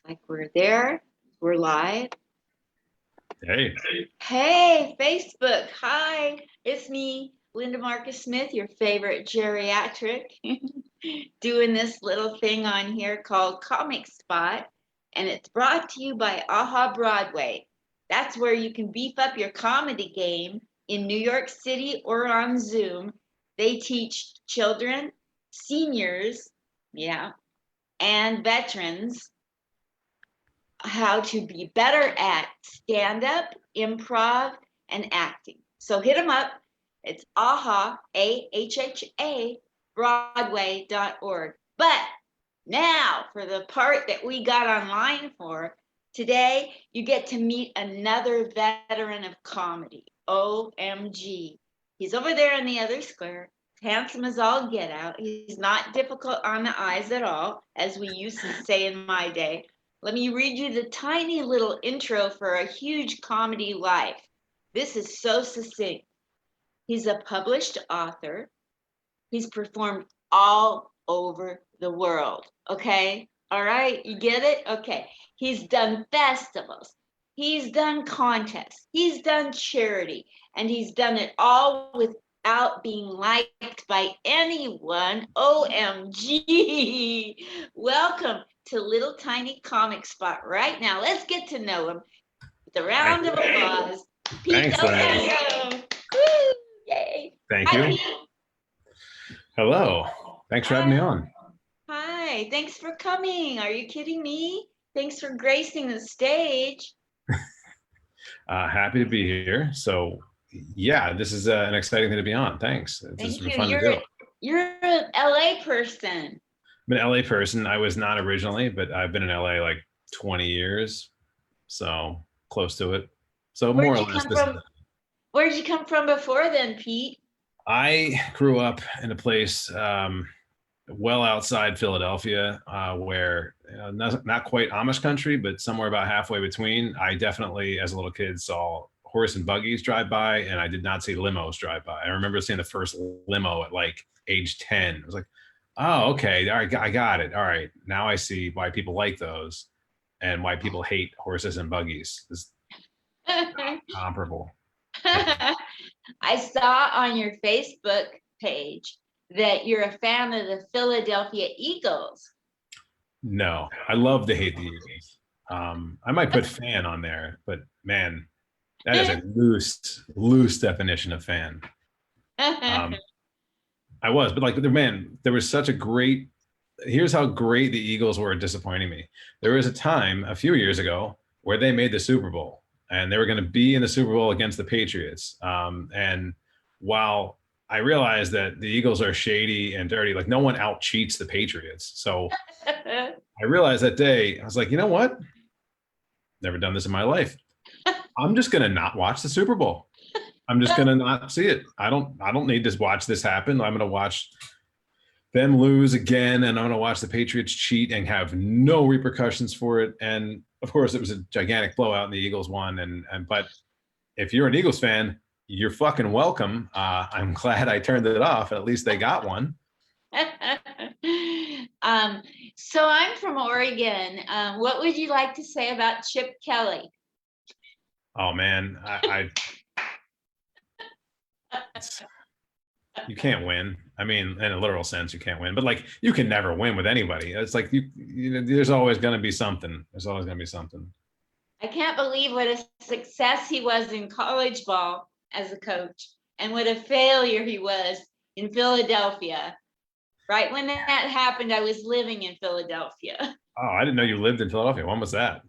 Like we're there, we're live. Hey. Hey, Facebook. Hi, it's me, Linda Marcus Smith, your favorite geriatric, doing this little thing on here called Comic Spot. And it's brought to you by Aha Broadway. That's where you can beef up your comedy game in New York City or on Zoom. They teach children, seniors, and veterans how to be better at stand-up, improv, and acting. So hit them up. It's AHA, A-H-H-A, Broadway.org. But now for the part that we got online for, today you get to meet another veteran of comedy, OMG. He's over there in the other square, handsome as all get out. He's not difficult on the eyes at all, as we used to say in my day. Let me read you the tiny little intro for a huge comedy life. This is so succinct. He's a published author. He's performed all over the world. Okay? All right? You get it? Okay. He's done festivals. He's done contests. He's done charity. And he's done it all without being liked by anyone. OMG. Welcome to Little Tiny Comic Spot right now. Let's get to know him with a round of applause. Pete Thanks, Del Rio. Woo! Yay. Thank Hi, you. Pete. Hello. Thanks for having me on. Hi. Thanks for coming. Are you kidding me? Thanks for gracing the stage. Happy to be here. So, yeah, this is an exciting thing to be on. Thanks. It's Thank you. fun to do. You're an LA person. I'm an LA person. I was not originally, but I've been in LA like 20 years, so close to it. So more or less, Where'd you come from before then, Pete? I grew up in a place well outside Philadelphia, where not quite Amish country, but somewhere about halfway between. I definitely, as a little kid, saw horse and buggies drive by, and I did not see limos drive by. I remember seeing the first limo at like age 10. I was like, oh, okay, all right, I got it. All right, now I see why people like those and why people hate horses and buggies. It's comparable. I saw on your Facebook page that you're a fan of the Philadelphia Eagles. No, I love to hate the Eagles. I might put fan on there, but man, that is a loose definition of fan. I was, but like, man, there was such a great, here's how great the Eagles were at disappointing me. There was a time a few years ago where they made the Super Bowl and they were going to be in the Super Bowl against the Patriots. And while I realized that the Eagles are shady and dirty, like no one out cheats the Patriots. So I realized that day, I was like, you know what? Never done this in my life. I'm just going to not watch the Super Bowl. I'm just going to not see it. I don't need to watch this happen. I'm going to watch them lose again, and I'm going to watch the Patriots cheat and have no repercussions for it. And of course, it was a gigantic blowout, and the Eagles won. But if you're an Eagles fan, you're fucking welcome. I'm glad I turned it off. At least they got one. So I'm from Oregon. What would you like to say about Chip Kelly? Oh man, you can't win. I mean, in a literal sense, you can't win. But like, you can never win with anybody. It's like you know, there's always going to be something. There's always going to be something. I can't believe what a success he was in college ball as a coach, and what a failure he was in Philadelphia. Right when that happened, I was living in Philadelphia. Oh, I didn't know you lived in Philadelphia. When was that?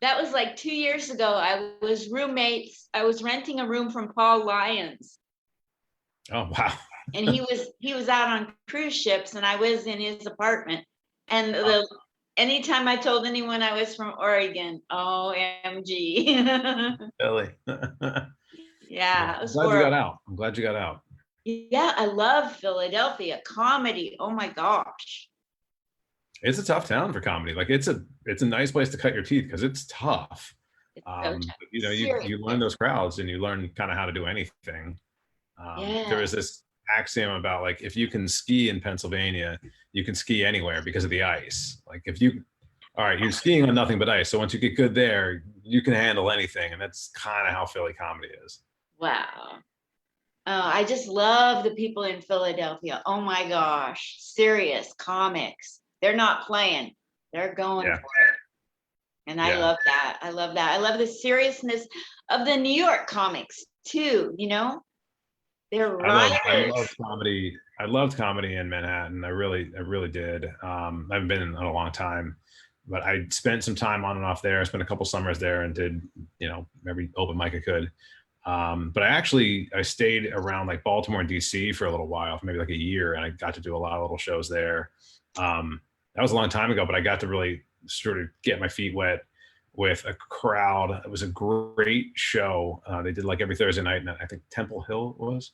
That was like 2 years ago. I was renting a room from Paul Lyons. Oh, wow. And he was out on cruise ships, and I was in his apartment. And anytime I told anyone I was from Oregon, OMG. Really? Yeah. I'm glad you got out. I'm glad you got out. Yeah, I love Philadelphia comedy. Oh my gosh. It's a tough town for comedy. Like it's a nice place to cut your teeth because it's tough. It's so tough. You know, you learn those crowds and you learn kind of how to do anything. There was this axiom about like, if you can ski in Pennsylvania, you can ski anywhere because of the ice. Like if you, all right, you're skiing on nothing but ice. So once you get good there, you can handle anything. And that's kind of how Philly comedy is. Wow. Oh, I just love the people in Philadelphia. Oh my gosh, serious comics. They're not playing. They're going Yeah. for it. And I love that. I love that. I love the seriousness of the New York comics too, you know? They're I writers. love comedy. I loved comedy in Manhattan. I really did. I haven't been in a long time, but I spent some time on and off there. I spent a couple summers there and did, every open mic I could. But I stayed around like Baltimore and DC for a little while, for maybe like a year, and I got to do a lot of little shows there. That was a long time ago, but I got to really sort of get my feet wet with a crowd. It was a great show. They did like every Thursday night, and I think Temple Hill was.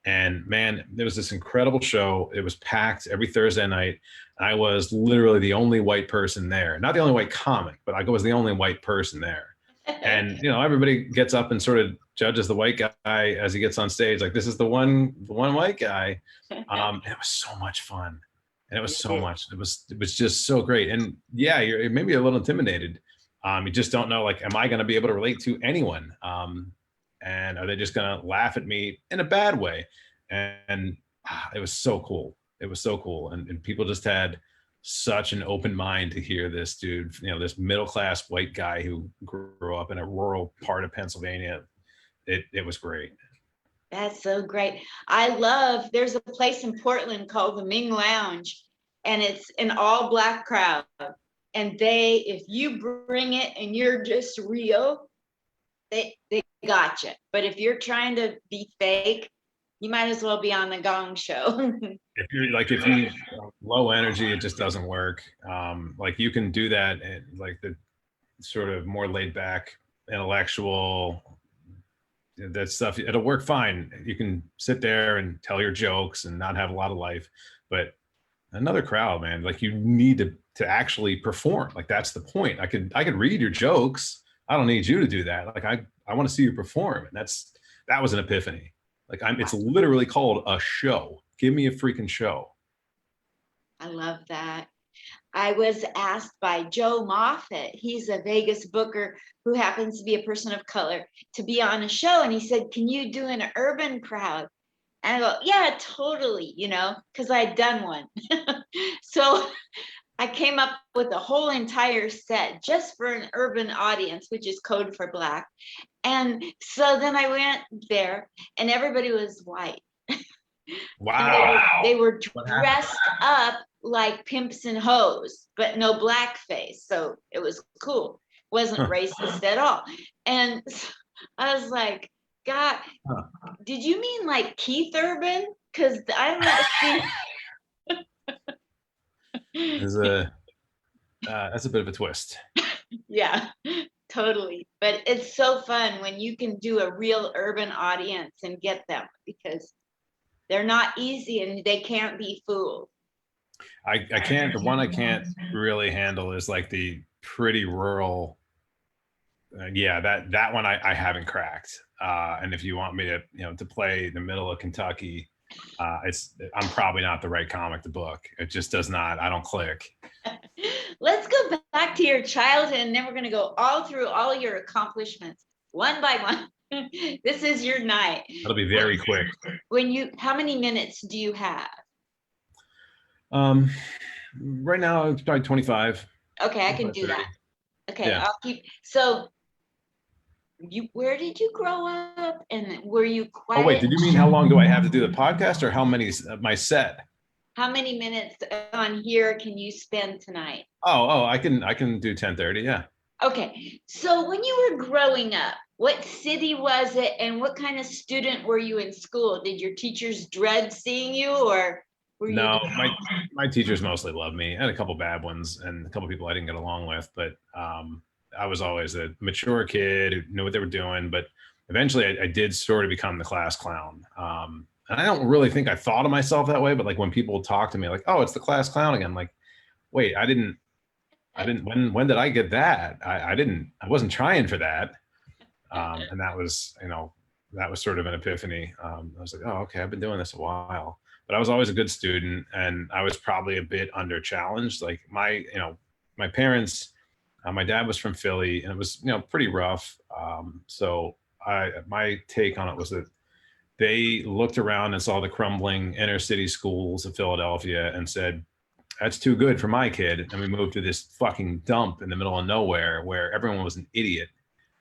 And man, there was this incredible show. It was packed every Thursday night. I was literally the only white person there. Not the only white comic, but I was the only white person there. And everybody gets up and sort of judges the white guy as he gets on stage. Like, this is the one white guy. And it was so much fun. And it was so much. It was just so great. And yeah, you're maybe a little intimidated. You just don't know, like, am I going to be able to relate to anyone? And are they just going to laugh at me in a bad way? And it was so cool. It was so cool. And people just had such an open mind to hear this dude, this middle-class white guy who grew up in a rural part of Pennsylvania. It was great. That's so great. There's a place in Portland called the Ming Lounge, and it's an all Black crowd. And if you bring it and you're just real, they got you. But if you're trying to be fake, you might as well be on the Gong Show. If you low energy, it just doesn't work. Like, you can do that, and like the sort of more laid back, intellectual, that stuff, it'll work fine. You can sit there and tell your jokes and not have a lot of life. But another crowd, man, like, you need to actually perform. Like, that's the point. I could read your jokes. I don't need you to do that. Like, I want to see you perform. And that was an epiphany. Like, it's literally called a show. Give me a freaking show. I love that. I was asked by Joe Moffat, he's a Vegas booker who happens to be a person of color, to be on a show. And he said, can you do an urban crowd? And I go, yeah, totally, because I'd done one. So I came up with a whole entire set just for an urban audience, which is code for Black. And so then I went there and everybody was white. Wow. They were dressed up like pimps and hoes, but no blackface. So it was cool. Wasn't racist at all. And so I was like, God, did you mean like Keith Urban? Because I'm not seeing. That's a bit of a twist. Yeah, totally. But it's so fun when you can do a real urban audience and get them, because they're not easy and they can't be fooled. The one I can't really handle is like the pretty rural. That one I haven't cracked. And if you want me to play the middle of Kentucky, I'm probably not the right comic to book. It just does not. I don't click. Let's go back to your childhood, and then we're going to go all through all your accomplishments one by one. This is your night. It'll be very quick. How many minutes do you have? Right now it's probably 25. Okay, I can do that. Okay, yeah. I'll keep. So where did you grow up, and were you quiet? Oh wait, did you mean how long do I have to do the podcast, or how many my set? How many minutes on here can you spend tonight? Oh, I can do 10:30. Yeah. Okay, so when you were growing up, what city was it, and what kind of student were you in school? Did your teachers dread seeing you, or were you? No, my teachers mostly loved me. I had a couple bad ones and a couple people I didn't get along with, but I was always a mature kid who knew what they were doing. But eventually I did sort of become the class clown. And I don't really think I thought of myself that way, but like when people talk to me like, oh, it's the class clown again. I'm like, wait, I didn't, when did I get that? I wasn't trying for that. And that was sort of an epiphany. I was like, oh, okay, I've been doing this a while, but I was always a good student, and I was probably a bit under challenged. Like my parents, my dad was from Philly, and it was, pretty rough. So my take on it was that they looked around and saw the crumbling inner city schools of Philadelphia and said, that's too good for my kid. And we moved to this fucking dump in the middle of nowhere where everyone was an idiot.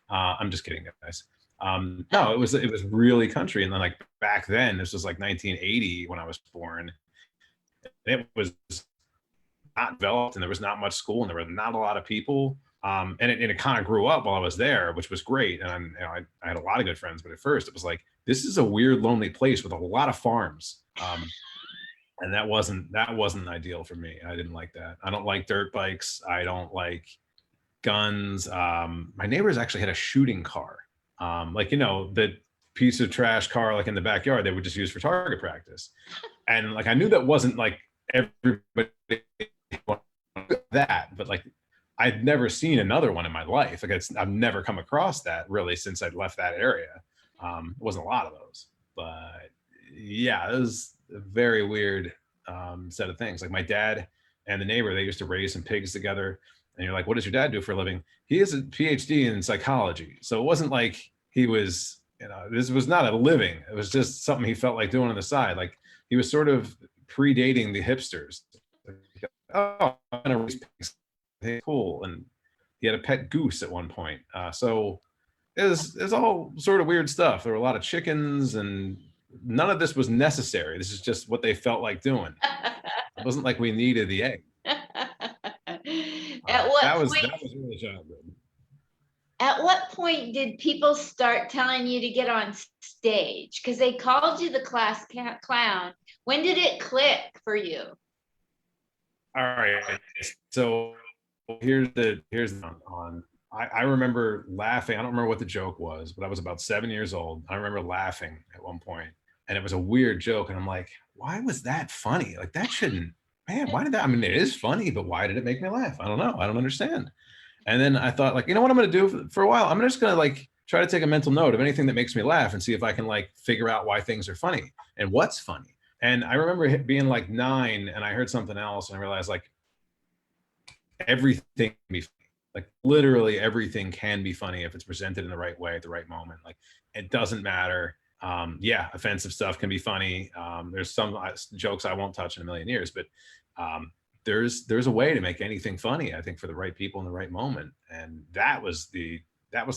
I'm just kidding, guys. No, it was really country. And then like back then, this was like 1980 when I was born. It was not developed, and there was not much school, and there were not a lot of people. And it kind of grew up while I was there, which was great. And I had a lot of good friends, but at first it was like, this is a weird, lonely place with a lot of farms. And that wasn't ideal for me. I didn't like that. I don't like dirt bikes. I don't like guns. My neighbors actually had a shooting car, like, the piece of trash car, like in the backyard, they would just use for target practice. And like, I knew that wasn't like everybody that, but like, I'd never seen another one in my life. Like I've never come across that really since I'd left that area. It wasn't a lot of those, but yeah, it was a very weird set of things. Like my dad and the neighbor, they used to raise some pigs together. And you're like, what does your dad do for a living? He has a PhD in psychology. So it wasn't like he was, this was not a living. It was just something he felt like doing on the side. Like he was sort of predating the hipsters. Like, oh, I'm gonna raise pigs. Hey, cool. And he had a pet goose at one point. So it was all sort of weird stuff. There were a lot of chickens, and none of this was necessary. This is just what they felt like doing. It wasn't like we needed the egg. That was really childhood. At what point did people start telling you to get on stage? Because they called you the class clown. When did it click for you? All right. So here's the on. I remember laughing. I don't remember what the joke was, but I was about 7 years old. I remember laughing at one point, and it was a weird joke. And I'm like, why was that funny? Like that shouldn't, man, why did that? I mean, it is funny, but why did it make me laugh? I don't know. I don't understand. And then I thought, like, you know what I'm going to do for a while? I'm just going to like try to take a mental note of anything that makes me laugh and see if I can like figure out why things are funny and what's funny. And I remember being like 9, and I heard something else, and I realized like everything can be funny. Like literally everything can be funny if it's presented in the right way at the right moment. Like it doesn't matter. Yeah, offensive stuff can be funny. There's some jokes I won't touch in a million years, but there's a way to make anything funny, I think, for the right people in the right moment. And that was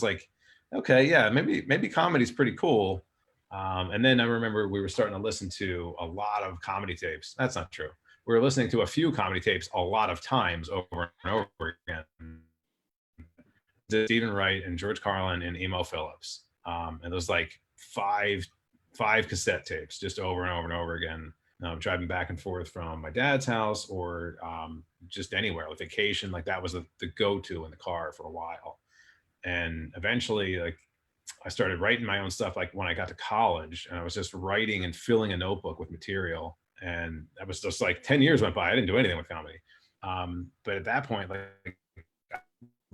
like, okay, yeah, maybe comedy's pretty cool. And then I remember we were starting to listen to a lot of comedy tapes. That's not true. We were listening to a few comedy tapes a lot of times over and over again. Stephen Wright and George Carlin and Emo Phillips. And those like five cassette tapes just over and over and over again. Driving back and forth from my dad's house or just anywhere, like vacation. Like that was the go-to in the car for a while. And eventually, like I started writing my own stuff. Like when I got to college, and I was just writing and filling a notebook with material. And that was just like 10 years went by. I didn't do anything with comedy. But at that point, like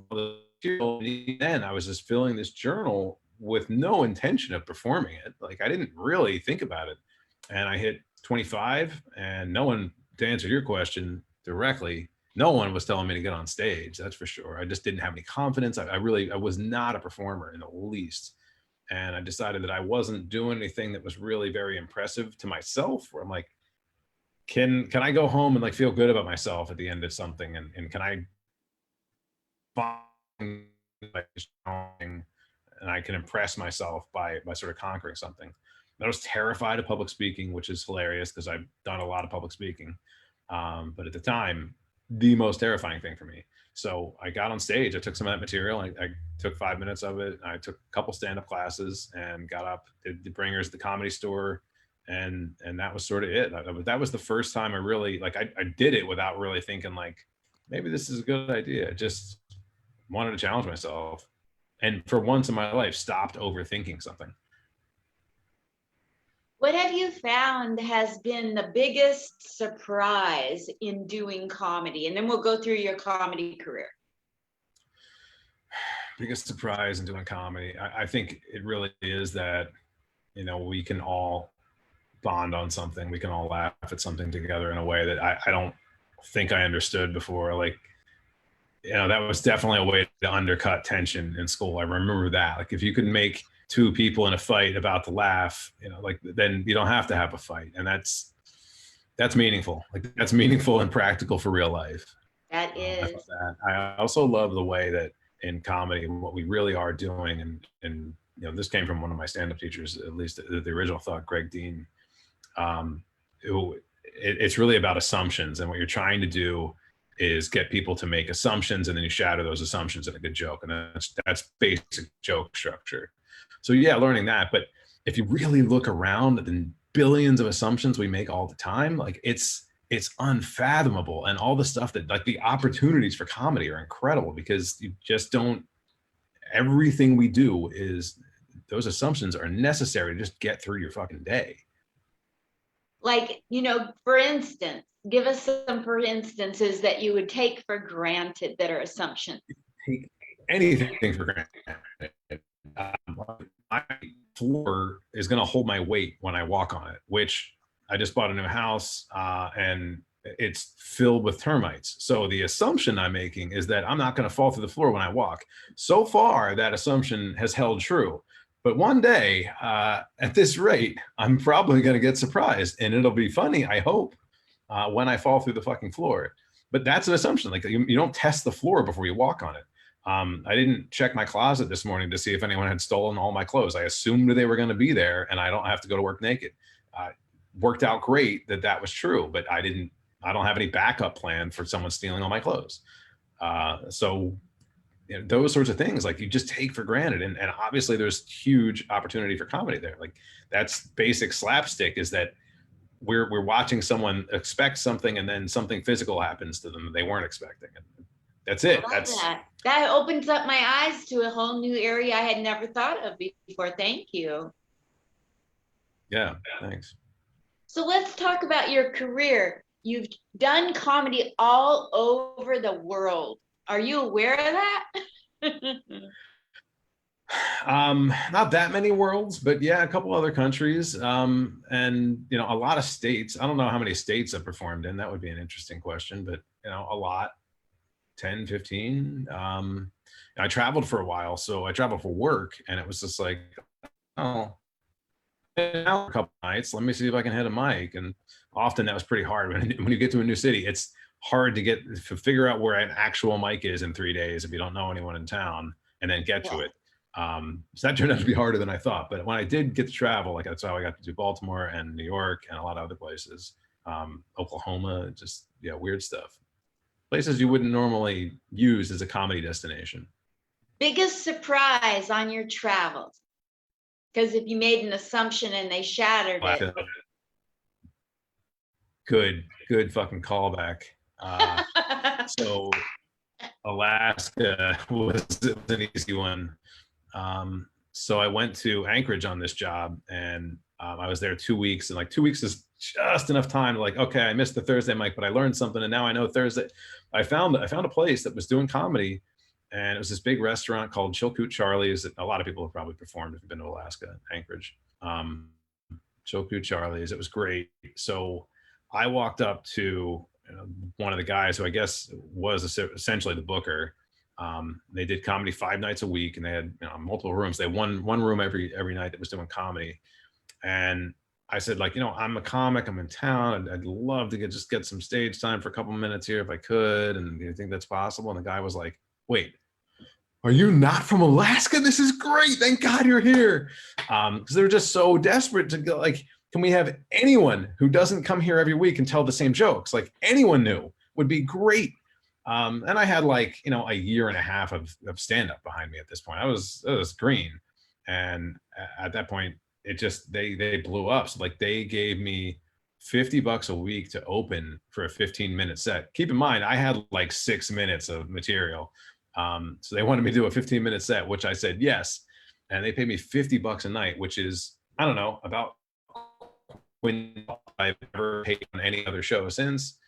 then I was just filling this journal with no intention of performing it. Like I didn't really think about it. And I hit 25, and no one, to answer your question directly, no one was telling me to get on stage. That's for sure. I just didn't have any confidence. I was not a performer in the least. And I decided that I wasn't doing anything that was really very impressive to myself, where I'm like, can I go home and like feel good about myself at the end of something? And can I find like, and I can impress myself by sort of conquering something. I was terrified of public speaking, which is hilarious because I've done a lot of public speaking. But at the time, the most terrifying thing for me. So I got on stage, I took some of that material, I took 5 minutes of it. I took a couple stand-up classes and got up, did the Bringers at the Comedy Store. And that was sort of it. That was the first time I really, like, I did it without really thinking like, maybe this is a good idea. I just wanted to challenge myself. And for once in my life, stopped overthinking something. What have you found has been the biggest surprise in doing comedy? And then we'll go through your comedy career. Biggest surprise in doing comedy. I think it really is that, we can all bond on something. We can all laugh at something together in a way that I don't think I understood before. Like that was definitely a way to undercut tension in school. I remember that. Like if you could make two people in a fight about to laugh, like then you don't have to have a fight. And that's meaningful. Like that's meaningful and practical for real life. That I thought is. that. I also love the way that in comedy, what we really are doing, and this came from one of my stand-up teachers, at least the original thought, Greg Dean. It's really about assumptions, and what you're trying to do is get people to make assumptions, and then you shatter those assumptions in a good joke, and that's basic joke structure. So yeah, learning that. But if you really look around at the billions of assumptions we make all the time, like it's unfathomable. And all the stuff that, like, the opportunities for comedy are incredible because you just don't, everything we do is, those assumptions are necessary to just get through your fucking day. Like, for instance, give us some for instances that you would take for granted that are assumptions. Take anything for granted. My floor is going to hold my weight when I walk on it, which I just bought a new house and it's filled with termites. So the assumption I'm making is that I'm not going to fall through the floor when I walk. So far, that assumption has held true. But one day, at this rate, I'm probably going to get surprised, and it'll be funny, I hope, when I fall through the fucking floor. But that's an assumption. Like you don't test the floor before you walk on it. I didn't check my closet this morning to see if anyone had stolen all my clothes. I assumed they were going to be there, and I don't have to go to work naked. Worked out great that was true, but I don't have any backup plan for someone stealing all my clothes. So those sorts of things, like, you just take for granted. And obviously there's huge opportunity for comedy there. Like that's basic slapstick, is that we're watching someone expect something and then something physical happens to them that they weren't expecting. And that's it. That opens up my eyes to a whole new area I had never thought of before. Thank you. Yeah, thanks. So let's talk about your career. You've done comedy all over the world. Are you aware of that? Not that many worlds, but yeah, a couple other countries. And a lot of states. I don't know how many states I've performed in. That would be an interesting question, but a lot. 10, 15. I traveled for a while, so I traveled for work, and it was just like, oh, now a couple nights, let me see if I can hit a mic. And often that was pretty hard. When you get to a new city, it's hard to figure out where an actual mic is in 3 days if you don't know anyone in town, and then get to it. So that turned out to be harder than I thought. But when I did get to travel, like that's how I got to do Baltimore and New York and a lot of other places, Oklahoma, just weird stuff. Places you wouldn't normally use as a comedy destination. Biggest surprise on your travels? Because if you made an assumption and they shattered it. Good fucking callback. So Alaska was an easy one. So I went to Anchorage on this job, and I was there 2 weeks, and like 2 weeks is just enough time to, like, okay, I missed the Thursday mic, but I learned something, and now I know Thursday. I found a place that was doing comedy, and it was this big restaurant called Chilkoot Charlie's that a lot of people have probably performed if you've been to Alaska, Anchorage. Chilkoot Charlie's. It was great. So I walked up to one of the guys who I guess was essentially the booker. They did comedy 5 nights a week, and they had multiple rooms. They had one room every night that was doing comedy. And I said, like, I'm a comic, I'm in town, I'd love to get some stage time for a couple minutes here if I could. And do you think that's possible? And the guy was like, wait, are you not from Alaska? This is great. Thank God you're here. Because they were just so desperate to go, like, can we have anyone who doesn't come here every week and tell the same jokes? Like, anyone new would be great. And I had like, a year and a half of stand-up behind me at this point. I was green. And at that point, it just, they blew up. So like they gave me $50 a week to open for a 15-minute set. Keep in mind, I had like 6 minutes of material. So they wanted me to do a 15-minute set, which I said yes. And they paid me $50 a night, which is, I don't know, about when I've ever paid on any other show since.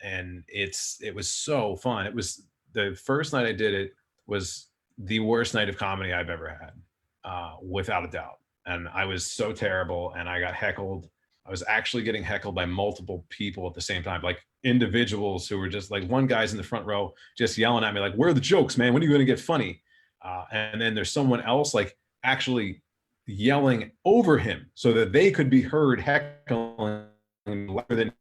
And it was so fun. It was the first night I did it was the worst night of comedy I've ever had, without a doubt. And I was so terrible, and I got heckled I was actually getting heckled by multiple people at the same time, like individuals who were just like, one guy's in the front row just yelling at me like, where are the jokes, man? When are you going to get funny? And then there's someone else like actually yelling over him so that they could be heard heckling louder than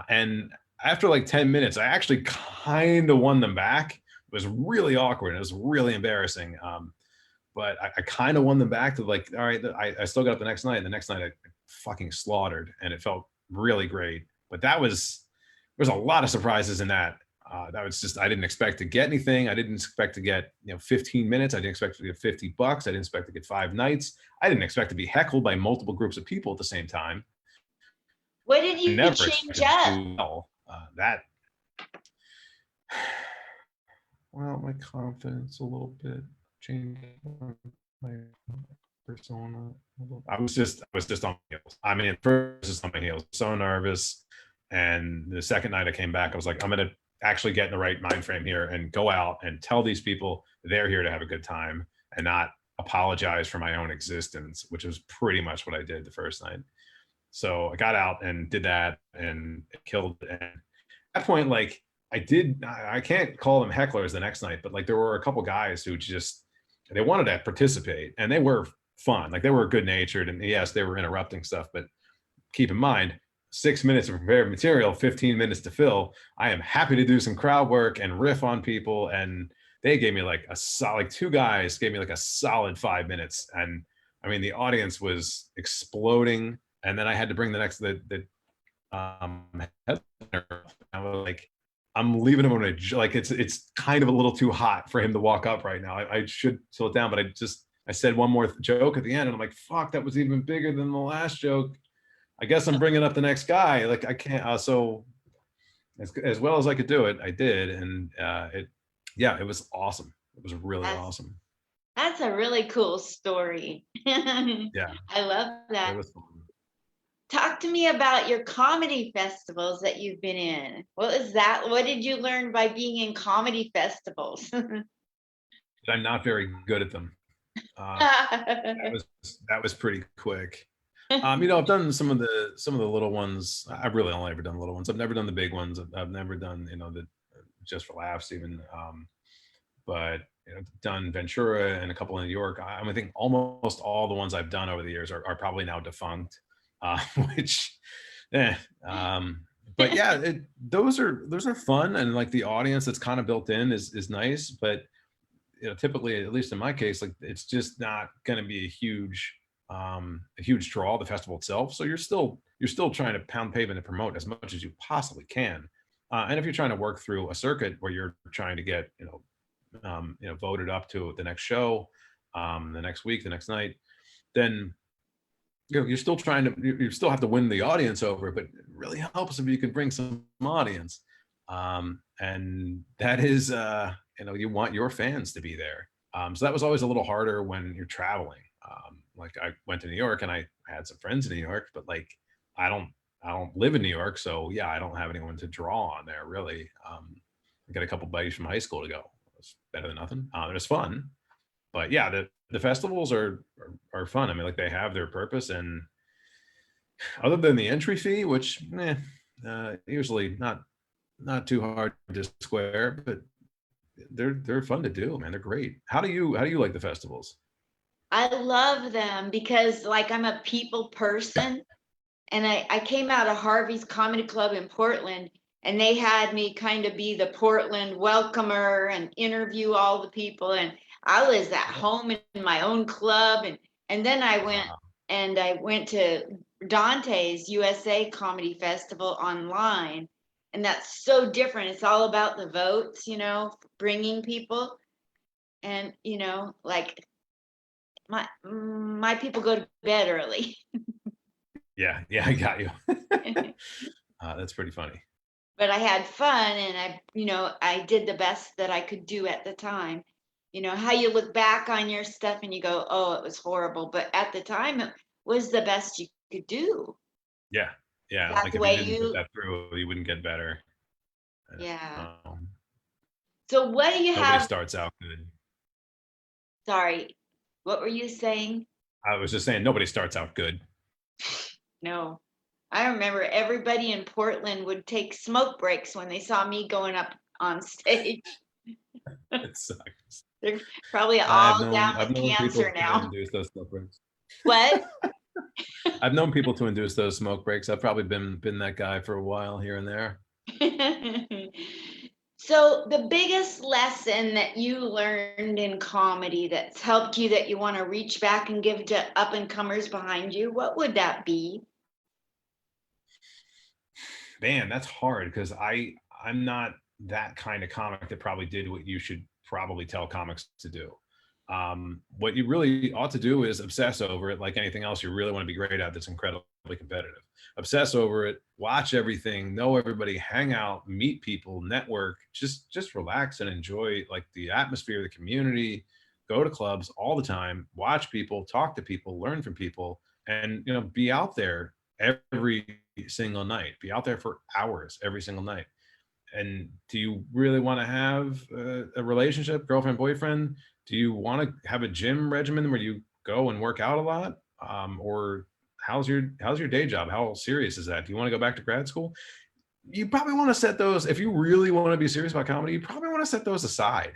and after like 10 minutes, I actually kind of won them back. It was really awkward. It was really embarrassing. But I kind of won them back to like, all right, I still got up the next night. And the next night I fucking slaughtered and it felt really great. But there's a lot of surprises in that. That was just, I didn't expect to get anything. I didn't expect to get, 15 minutes. I didn't expect to get $50. I didn't expect to get 5 nights. I didn't expect to be heckled by multiple groups of people at the same time. What did you Never change expected up? to do well. Well, my confidence a little bit changed my persona. I was just on my heels. I mean, first just on my heels, so nervous. And the second night I came back, I was like, I'm gonna actually get in the right mind frame here and go out and tell these people they're here to have a good time and not apologize for my own existence, which was pretty much what I did the first night. So I got out and did that and it killed. And at that point, like I can't call them hecklers the next night, but like there were a couple guys who just, they wanted to participate and they were fun. Like they were good natured and yes, they were interrupting stuff, but keep in mind, 6 minutes of prepared material, 15 minutes to fill. I am happy to do some crowd work and riff on people. And they gave me like a solid, 2 guys gave me like a solid 5 minutes. And I mean, the audience was exploding. And then I had to bring the headliner. I was like, I'm leaving him on a, like, it's kind of a little too hot for him to walk up right now. I should slow it down, but I said one more joke at the end and I'm like, fuck, that was even bigger than the last joke. I guess I'm bringing up the next guy. Like I can't, so as well as I could do it, I did. And it was awesome. It was really awesome. That's a really cool story. Yeah. I love that. It was fun. Talk to me about your comedy festivals that you've been in. What was that? What did you learn by being in comedy festivals? I'm not very good at them. That was pretty quick. I've done some of the little ones. I've really only ever done little ones. I've never done the big ones. I've never done, the just for laughs even. But done Ventura and a couple in New York. I think almost all the ones I've done over the years are probably now defunct. Which, but yeah, those are fun, and like the audience that's kind of built in is nice. But typically, at least in my case, like it's just not going to be a huge draw, the festival itself. So you're still trying to pound pavement and promote as much as you possibly can. And if you're trying to work through a circuit where you're trying to get voted up to the next show, the next week, the next night, then you still have to win the audience over, but it really helps if you can bring some audience. And that is, you want your fans to be there. So that was always a little harder when you're traveling. Like I went to New York and I had some friends in New York, but like, I don't live in New York. So yeah, I don't have anyone to draw on there really. I got a couple buddies from high school to go. It was better than nothing. It was fun. But yeah, the festivals are fun. I mean, like they have their purpose, and other than the entry fee, which usually not too hard to square, but they're fun to do, man. They're great. How do you like the festivals? I love them because like I'm a people person, and I came out of Harvey's Comedy Club in Portland, and they had me kind of be the Portland welcomer and interview all the people, and I was at home in my own club, and then I went to Dante's USA Comedy Festival online, and that's so different. It's all about the votes, bringing people, and like my people go to bed early. Yeah, I got you. That's pretty funny. But I had fun, and I did the best that I could do at the time. How you look back on your stuff and you go, oh, it was horrible. But at the time, it was the best you could do. Yeah. That's like the if way you didn't put that through, you wouldn't get better. Yeah. So what do you Nobody have? starts out good. Sorry, what were you saying? I was just saying nobody starts out good. No. I remember everybody in Portland would take smoke breaks when they saw me going up on stage. It sucks. They're probably all down I've with known cancer people to now. induce those smoke breaks. What? I've known people to induce those smoke breaks. I've probably been that guy for a while here and there. So the biggest lesson that you learned in comedy that's helped you, that you want to reach back and give to up and comers behind you, what would that be? Man, that's hard because I'm not that kind of comic that probably did what you should probably tell comics to do. What you really ought to do is obsess over it like anything else you really want to be great at that's incredibly competitive. Obsess over it, watch everything, know everybody, hang out, meet people, network, just relax and enjoy like the atmosphere, the community, go to clubs all the time, watch people, talk to people, learn from people, and be out there every single night. Be out there for hours every single night. And do you really want to have a relationship, girlfriend, boyfriend? Do you want to have a gym regimen where you go and work out a lot? Or how's your day job? How serious is that? Do you want to go back to grad school? You probably want to set those, if you really want to be serious about comedy, you probably want to set those aside,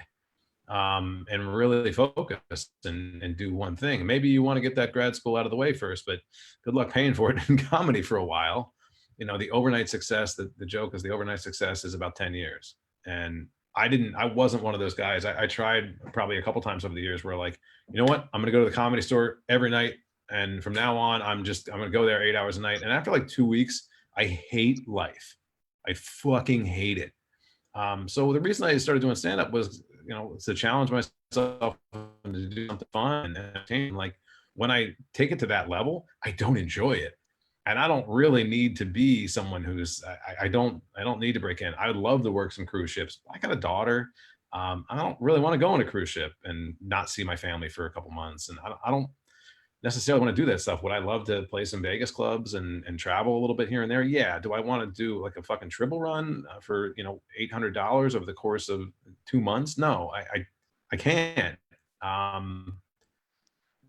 and really focus and do one thing. Maybe you want to get that grad school out of the way first, but good luck paying for it in comedy for a while. The overnight success, the joke is the overnight success is about 10 years. And I wasn't one of those guys. I tried probably a couple times over the years where like, you know what, I'm going to go to the comedy store every night. And from now on, I'm going to go there 8 hours a night. And after like 2 weeks, I hate life. I fucking hate it. So the reason I started doing stand-up was, to challenge myself and to do something fun and entertaining. Like when I take it to that level, I don't enjoy it. And I don't really need to be someone who's, I don't need to break in. I would love to work some cruise ships. I got a daughter. I don't really want to go on a cruise ship and not see my family for a couple months. And I don't necessarily want to do that stuff. Would I love to play some Vegas clubs and travel a little bit here and there? Yeah. Do I want to do like a fucking triple run for, $800 over the course of 2 months? No, I can't.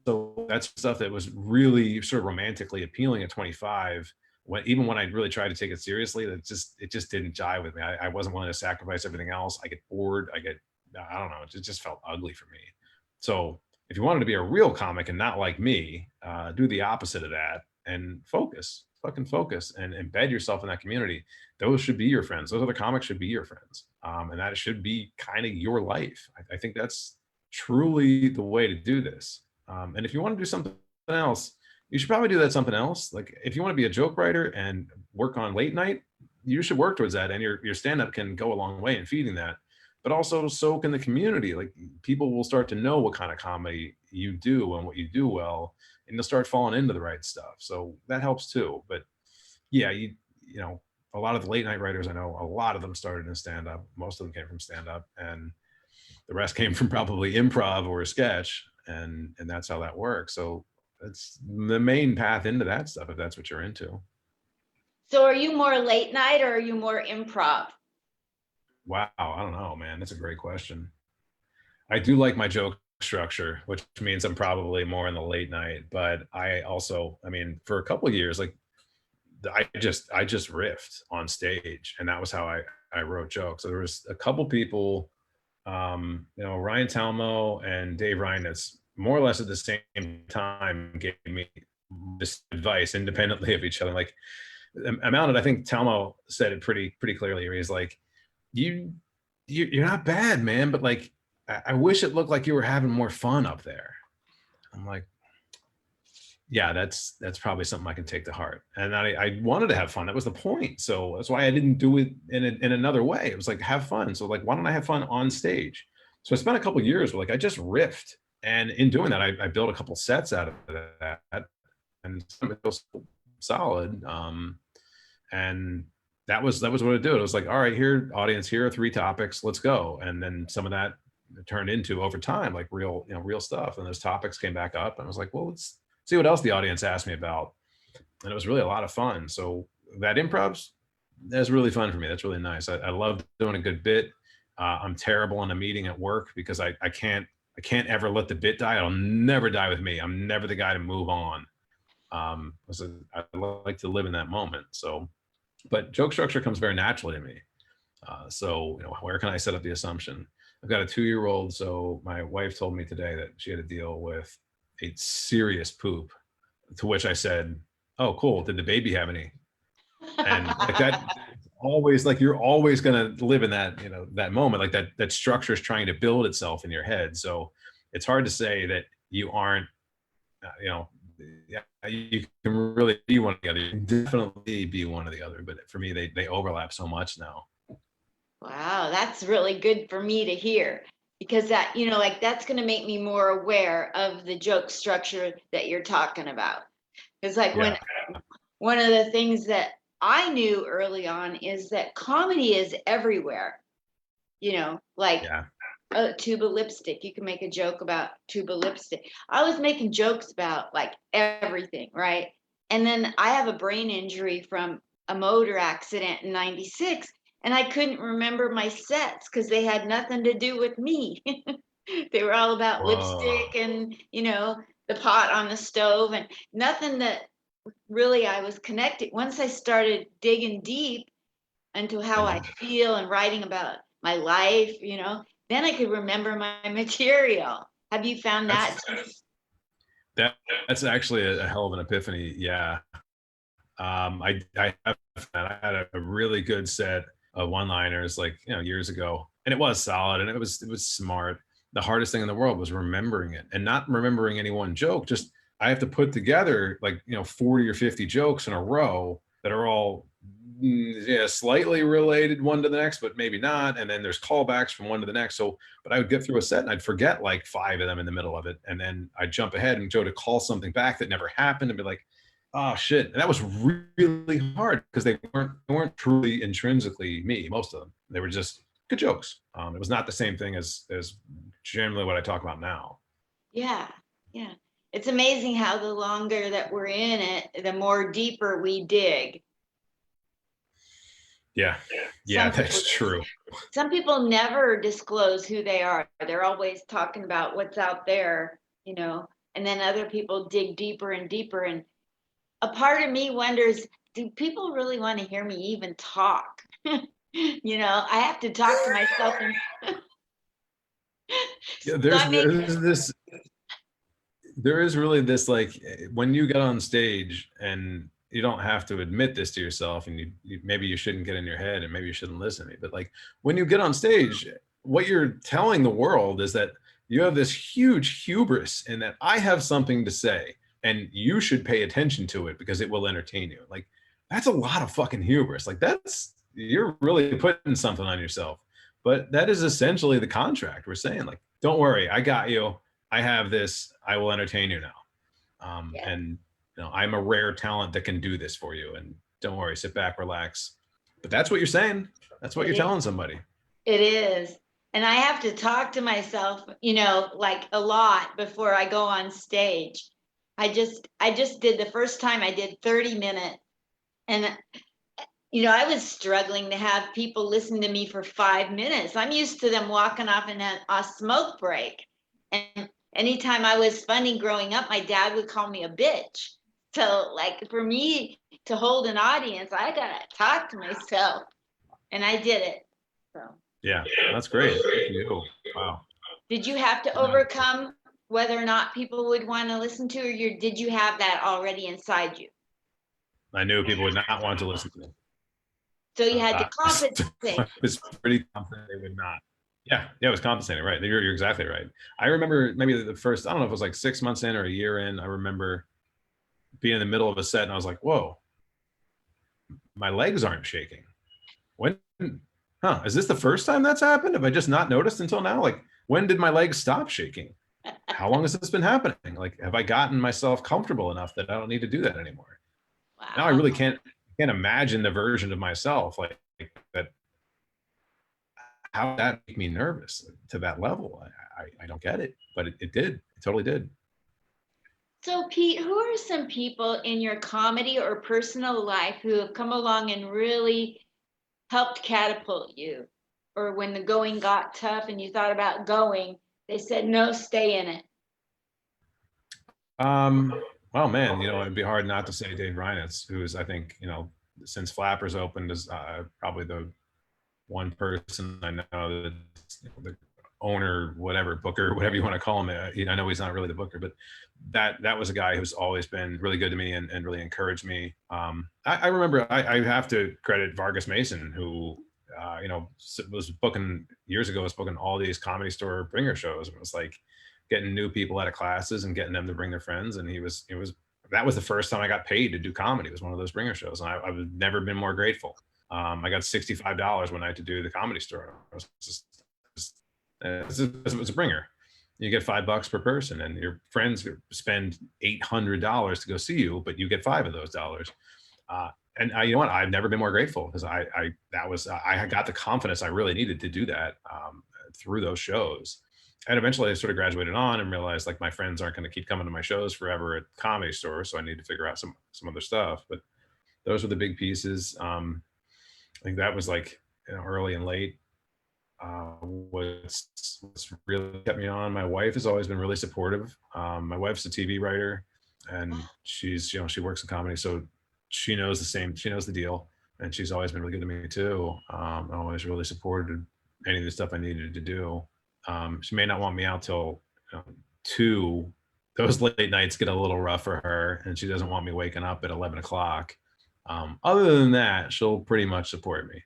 So that's stuff that was really sort of romantically appealing at 25. Even when I really tried to take it seriously, it just didn't jive with me. I wasn't willing to sacrifice everything else. I get bored. I don't know. It just felt ugly for me. So if you wanted to be a real comic and not like me, do the opposite of that and fucking focus and embed yourself in that community. Those should be your friends. Those other comics should be your friends. And that should be kind of your life. I think that's truly the way to do this. And if you want to do something else, you should probably do that something else. Like if you want to be a joke writer and work on late night, you should work towards that. And your stand-up can go a long way in feeding that. But also so can the community. Like people will start to know what kind of comedy you do and what you do well, and you'll start falling into the right stuff. So that helps too. But yeah, a lot of the late night writers I know, a lot of them started in stand-up. Most of them came from stand-up, and the rest came from probably improv or a sketch, and that's how that works. So that's the main path into that stuff if that's what you're into. So are you more late night or are you more improv? Wow, I don't know, man. That's a great question. I do like my joke structure, which means I'm probably more in the late night. But I also, for a couple of years, like I just riffed on stage, and that was how I wrote jokes. So there was a couple people, Ryan Talmo and Dave Reinitz, more or less at the same time, gave me this advice independently of each other. Like I think Talmo said it pretty clearly. He's like, you're not bad, man, but like I wish it looked like you were having more fun up there. I'm like, yeah, that's probably something I can take to heart. And I wanted to have fun. That was the point. So that's why I didn't do it in another way. It was like, have fun. So like, why don't I have fun on stage? So I spent a couple of years where like I just riffed, and in doing that, I built a couple sets out of that, and some of it was solid. And that was what it did. It was like, all right, here, audience, here are 3 topics, let's go. And then some of that turned into over time, like real stuff. And those topics came back up, and I was like, well, let's see what else the audience asked me about. And it was really a lot of fun. So that improv's, that's really fun for me. That's really nice. I love doing a good bit. I'm terrible in a meeting at work because I can't ever let the bit die. It'll never die with me. I'm never the guy to move on. I like to live in that moment. So, but joke structure comes very naturally to me. So, where can I set up the assumption? I've got a 2-year-old. So my wife told me today that she had to deal with a serious poop, to which I said, "Oh, cool. Did the baby have any?" And like that, always like you're always going to live in that, that moment, like that structure is trying to build itself in your head. So it's hard to say that you aren't, yeah, you can really be one or the other. You can definitely be one or the other. But for me, they overlap so much now. Wow, that's really good for me to hear because that, like that's going to make me more aware of the joke structure that you're talking about. Because like when Yeah. one of the things that I knew early on is that comedy is everywhere, like Yeah. tuba lipstick. You can make a joke about tuba lipstick. I was making jokes about like everything, right? And then I have a brain injury from a motor accident in 96, and I couldn't remember my sets because they had nothing to do with me. They were all about Whoa. lipstick and, the pot on the stove and nothing that really I was connected. Once I started digging deep into how I And feel and writing about my life, then I could remember my material. Have you found that? that's that that's actually a hell of an epiphany. Yeah. I had a really good set of one-liners like years ago, and it was solid and it was smart. The hardest thing in the world was remembering it, and not remembering any one joke. Just I have to put together like 40 or 50 jokes in a row that are all yeah, slightly related one to the next, but maybe not. And then there's callbacks from one to the next. So, but I would get through a set and I'd forget like 5 of them in the middle of it, and then I'd jump ahead and go to call something back that never happened and be like, oh shit. And that was really hard because they weren't truly intrinsically me, most of them. They were just good jokes. It was not the same thing as generally what I talk about now. Yeah, yeah. It's amazing how the longer that we're in it, the more deeper we dig. Yeah. Yeah, Some people that's true. some people never disclose who they are. They're always talking about what's out there, and then other people dig deeper and deeper. And a part of me wonders, do people really want to hear me even talk? I have to talk to myself and Yeah, so I make there is really this like when you get on stage, and you don't have to admit this to yourself, and maybe you shouldn't get in your head and maybe you shouldn't listen to me, but like when you get on stage, what you're telling the world is that you have this huge hubris and that I have something to say and you should pay attention to it because it will entertain you. Like that's a lot of fucking hubris. Like you're really putting something on yourself. But that is essentially the contract. We're saying like, don't worry, I got you. I have this. I will entertain you now. yeah, And I'm a rare talent that can do this for you. And don't worry, sit back, relax. But that's what you're saying. That's what it you're is. telling somebody. It is. And I have to talk to myself, like a lot before I go on stage. I just did the first time I did 30 minutes, and I was struggling to have people listen to me for 5 minutes. I'm used to them walking off in a smoke break. And anytime I was funny growing up, my dad would call me a bitch. So like for me to hold an audience, I gotta talk to myself. And I did it. So Yeah, that's great. Good for you. Wow. did you have to Yeah. overcome whether or not people would want to listen to, or did you have that already inside you? I knew people would not want to listen to me. So you had to So compensate. I was pretty confident they would not. Yeah, it was compensating, right? You're exactly right. I remember maybe the first, I don't know if it was like 6 months in or a year in, I remember being in the middle of a set and I was like, whoa, my legs aren't shaking. When, is this the first time that's happened? Have I just not noticed until now? Like, when did my legs stop shaking? How long has this been happening? Like, have I gotten myself comfortable enough that I don't need to do that anymore? Now I Wow. really can't imagine the version of myself like that. How did that make me nervous to that level? I don't get it, but it did. It totally did. So, Pete, who are some people in your comedy or personal life who have come along and really helped catapult you? Or when the going got tough and you thought about going, they said, no, stay in it. Um, Oh man, it'd be hard not to say Dave Reinitz, who's, I think, since Flappers opened, is probably the one person I know that the owner, whatever, booker, whatever you want to call him. I know he's not really the booker, but that was a guy who's always been really good to me and really encouraged me. I remember I have to credit Vargas Mason, who was booking years ago, was booking all these Comedy Store bringer shows. It was like getting new people out of classes and getting them to bring their friends. And that was the first time I got paid to do comedy. It was one of those bringer shows. And I've never been more grateful. I got $65 one night to do the Comedy Store. It was a bringer. You get $5 per person, and your friends spend $800 to go see you, but you get $5 of those dollars. And you know what? I've never been more grateful, because I got the confidence I really needed to do that through those shows. And eventually I sort of graduated on and realized, like, my friends aren't going to keep coming to my shows forever at Comedy Store, so I need to figure out some other stuff. But those were the big pieces. I think that was like early and late. What's really kept me on. My wife has always been really supportive. My wife's a TV writer, and she works in comedy, so she knows the deal, and she's always been really good to me too. Always really supported any of the stuff I needed to do. She may not want me out till 2. Those late nights get a little rough for her, and she doesn't want me waking up at 11 o'clock. Other than that, she'll pretty much support me.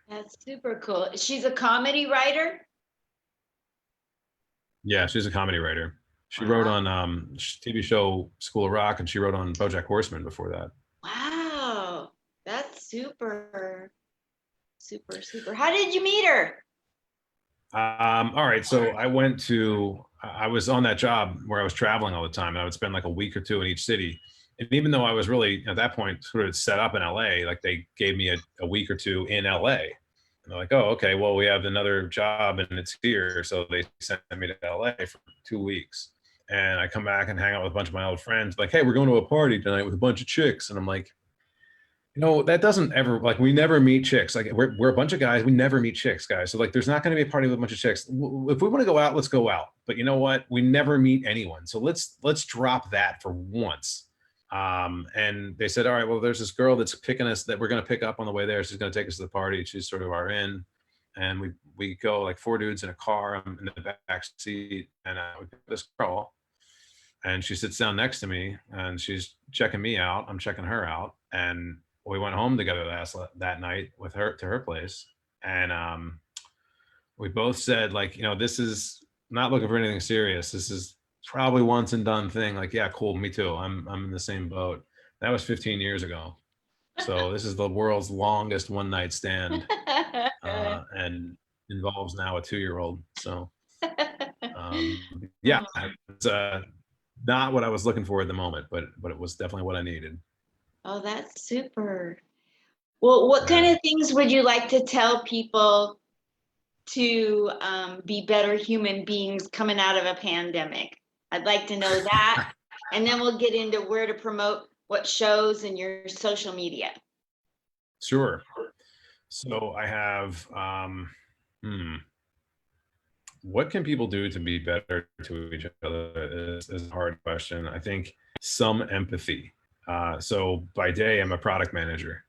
That's super cool. She's a comedy writer? Yeah, she's a comedy writer. She wrote on TV show School of Rock, and she wrote on BoJack Horseman before that. Wow, that's super, super, super. How did you meet her? All right, so I was on that job where I was traveling all the time, and I would spend like a week or two in each city. And even though I was really at that point sort of set up in LA, like they gave me a week or two in LA. And they're like, oh, okay, well, we have another job and it's here. So they sent me to LA for 2 weeks. And I come back and hang out with a bunch of my old friends, like, hey, we're going to a party tonight with a bunch of chicks. And I'm like, that doesn't ever, like, we never meet chicks. Like, we're a bunch of guys. We never meet chicks, guys. So like, there's not going to be a party with a bunch of chicks. If we want to go out, let's go out. But you know what? We never meet anyone. So let's drop that for once. And they said, all right, well, there's this girl that's picking us that we're going to pick up on the way there. She's going to take us to the party. She's sort of our in. And we go like 4 dudes in a car. I'm in the back seat, and we pick this girl, and she sits down next to me, and she's checking me out. I'm checking her out. And we went home together that night with her to her place. And we both said, like, this is not looking for anything serious. This is probably once and done thing. Like, yeah, cool, me too. I'm in the same boat. That was 15 years ago. So this is the world's longest one night stand, and involves now a 2-year-old. So yeah, it's not what I was looking for at the moment, but it was definitely what I needed. Oh, that's super. Well, what kind of things would you like to tell people to be better human beings coming out of a pandemic? I'd like to know that. And then we'll get into where to promote what shows and your social media. Sure. So I have, what can people do to be better to each other is a hard question. I think some empathy. So by day, I'm a product manager,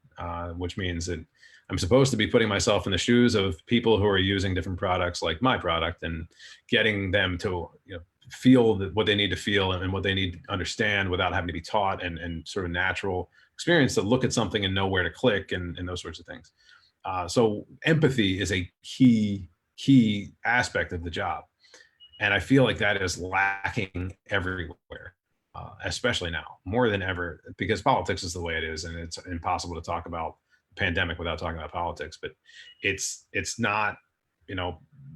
which means that I'm supposed to be putting myself in the shoes of people who are using different products like my product, and getting them to feel what they need to feel and what they need to understand without having to be taught, and sort of natural experience to look at something and know where to click and those sorts of things. So empathy is a key aspect of the job. And I feel like that is lacking everywhere, especially now, more than ever, because politics is the way it is, and it's impossible to talk about the pandemic without talking about politics. But it's not,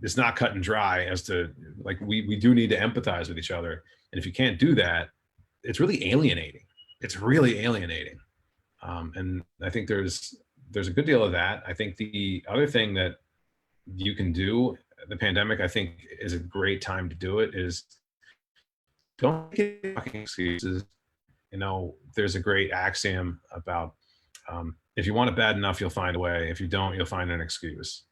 it's not cut and dry as to, like, we do need to empathize with each other. And if you can't do that, it's really alienating. It's really alienating. And I think there's a good deal of that. I think the other thing that you can do, the pandemic, I think, is a great time to do it, is don't get fucking excuses. There's a great axiom about, if you want it bad enough, you'll find a way. If you don't, you'll find an excuse.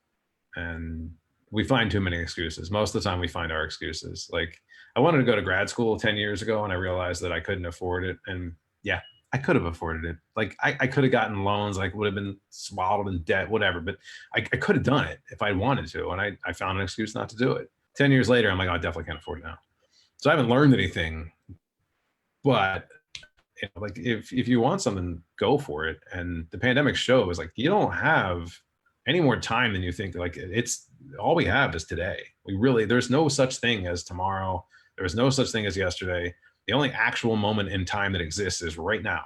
And we find too many excuses. Most of the time we find our excuses. Like, I wanted to go to grad school 10 years ago, and I realized that I couldn't afford it. And yeah, I could have afforded it. Like I could have gotten loans, like would have been swaddled in debt, whatever. But I could have done it if I wanted to. And I found an excuse not to do it. 10 years later, I'm like, oh, I definitely can't afford it now. So I haven't learned anything, but like if you want something, go for it. And the pandemic show is like, you don't have any more time than you think. Like it's all we have is today. There's no such thing as tomorrow. There was no such thing as yesterday. The only actual moment in time that exists is right now.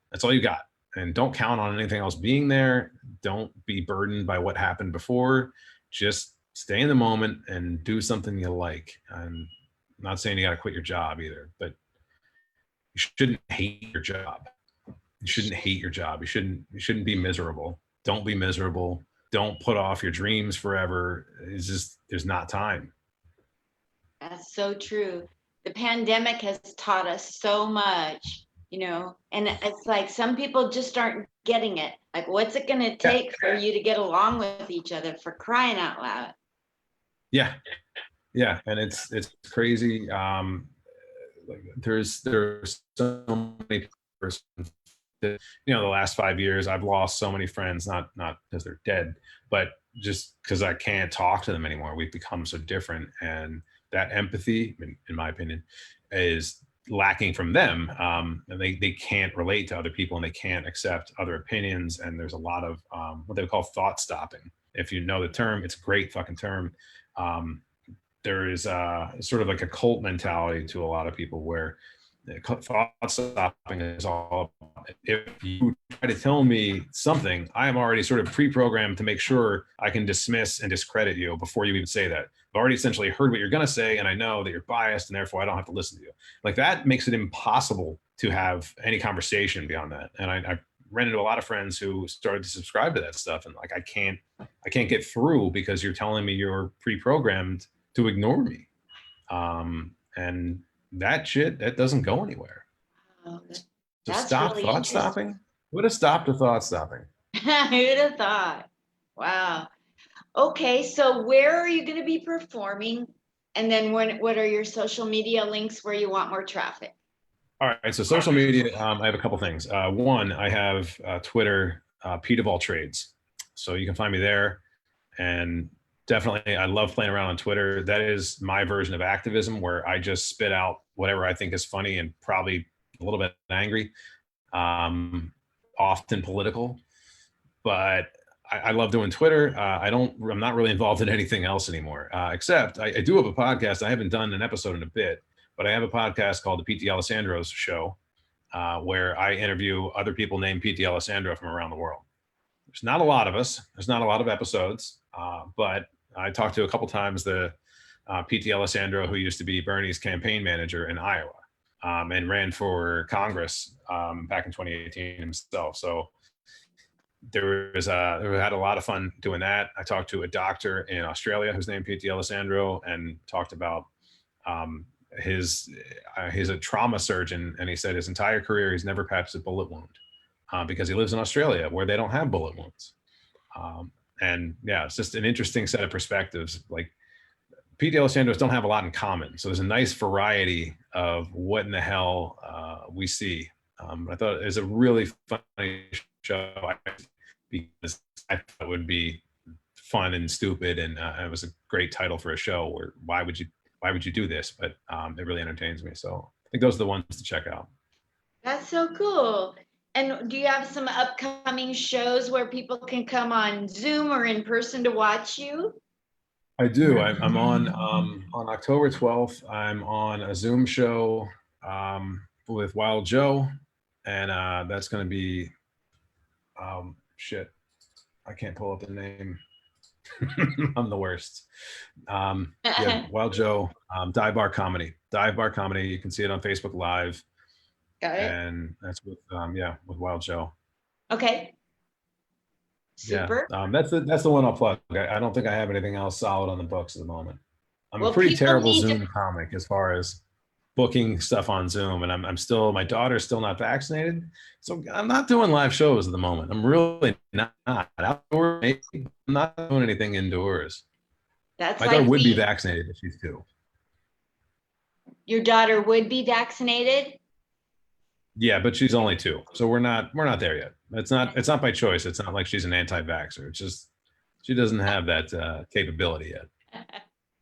That's all you got. And don't count on anything else being there. Don't be burdened by what happened before. Just stay in the moment and do something you like. I'm not saying you got to quit your job either, but you shouldn't hate your job. You shouldn't hate your job. You shouldn't be miserable. Don't be miserable. Don't put off your dreams forever. It's just, there's not time. That's so true. The pandemic has taught us so much, and it's like some people just aren't getting it. Like, what's it going to take for you to get along with each other, for crying out loud? Yeah. Yeah. And it's crazy. Like there's so many persons that, the last 5 years I've lost so many friends, not because they're dead, but just because I can't talk to them anymore. We've become so different, and that empathy, in my opinion, is lacking from them. And they can't relate to other people, and they can't accept other opinions. And there's a lot of what they call thought stopping. If you know the term, it's a great fucking term. There is sort of like a cult mentality to a lot of people where thought stopping is all about, if you try to tell me something, I am already sort of pre-programmed to make sure I can dismiss and discredit you before you even say that. I've already essentially heard what you're going to say, and I know that you're biased, and therefore I don't have to listen to you. Like that makes it impossible to have any conversation beyond that. And I ran into a lot of friends who started to subscribe to that stuff, and like I can't get through because you're telling me you're pre-programmed to ignore me. And that shit, that doesn't go anywhere. Oh, So stop really thought stopping. Would have stopped the thought stopping. Who'd have thought? Wow. Okay, so where are you going to be performing? And then what are your social media links where you want more traffic? All right, so social media, I have a couple things. One, I have Twitter, Pete of All Trades. So you can find me there. And definitely, I love playing around on Twitter. That is my version of activism, where I just spit out whatever I think is funny and probably a little bit angry, often political. But I love doing Twitter. I'm not really involved in anything else anymore, except I do have a podcast. I haven't done an episode in a bit, but I have a podcast called the P.T. Alessandro's Show, where I interview other people named P.T. Alessandro from around the world. There's not a lot of us. There's not a lot of episodes, but I talked to a couple times the P.T. Alessandro, who used to be Bernie's campaign manager in Iowa, and ran for Congress back in 2018 himself. So we had a lot of fun doing that. I talked to a doctor in Australia who's named P.T. Alessandro, and talked about he's a trauma surgeon, and he said his entire career he's never patched a bullet wound because he lives in Australia where they don't have bullet wounds. And yeah, it's just an interesting set of perspectives. Like P.T. Alessandros don't have a lot in common. So there's a nice variety of what in the hell we see. I thought it was a really funny show because I thought it would be fun and stupid. And it was a great title for a show where why would you do this? But it really entertains me. So I think those are the ones to check out. That's so cool. And do you have some upcoming shows where people can come on Zoom or in person to watch you? I do. I'm on October 12th. I'm on a Zoom show with Wild Joe, and that's going to be shit. I can't pull up the name. I'm the worst. Yeah, Wild Joe, Dive Bar Comedy. Dive Bar Comedy. You can see it on Facebook Live. Got it. And that's with with Wild Joe. Okay. Super. Yeah, that's the one I'll plug. I don't think I have anything else solid on the books at the moment. I'm Well, a pretty people terrible need to- Zoom comic as far as booking stuff on Zoom, and my daughter's still not vaccinated, so I'm not doing live shows at the moment. I'm really not outdoors. I'm not doing anything indoors. That's My like daughter would be me. vaccinated if she's 2. Your daughter would be vaccinated? Yeah, but she's only 2, so we're not there yet. It's not by choice. It's not like she's an anti-vaxxer. It's just she doesn't have that capability yet.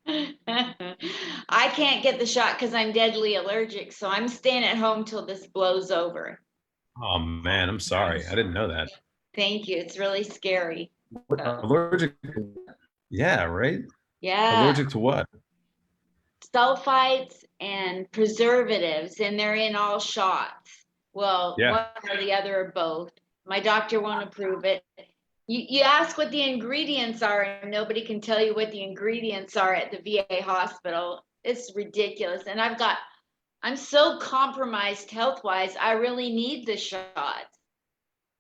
I can't get the shot because I'm deadly allergic, so I'm staying at home till this blows over. Oh man, I'm sorry. I didn't know that. Thank you. It's really scary. Allergic? Yeah, right. Yeah. Allergic to what? Sulfites and preservatives, and they're in all shots. Well, Yeah. one or the other or both. My doctor won't approve it. You ask what the ingredients are, and nobody can tell you what the ingredients are at the VA hospital. It's ridiculous. And I'm so compromised health-wise, I really need the shots.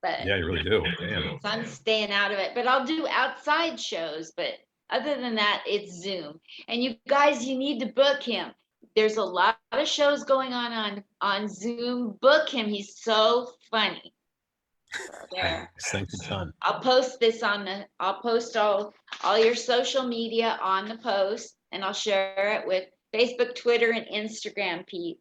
But Yeah, you really do. Damn. so I'm staying out of it. But I'll do outside shows. But other than that, it's Zoom. And you guys, you need to book him. There's a lot of shows going on Zoom. Book him. He's so funny. There. Thanks a ton. I'll post this I'll post all your social media on the post, and I'll share it with Facebook, Twitter, and Instagram, Pete.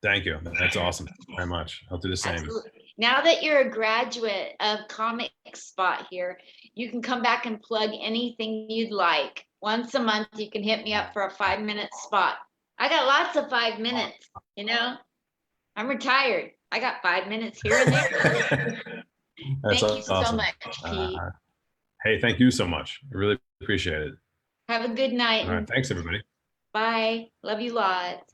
Thank you. That's awesome. Thank you very much. I'll do the same. Absolutely. Now that you're a graduate of Comic Spot here, you can come back and plug anything you'd like. Once a month, you can hit me up for a 5-minute spot. I got lots of 5 minutes, you know? I'm retired. I got 5 minutes here and there. That's Thank you so awesome. much, Pete. Hey, thank you so much. I really appreciate it. Have a good night. All right. Thanks, everybody. Bye. Love you lots.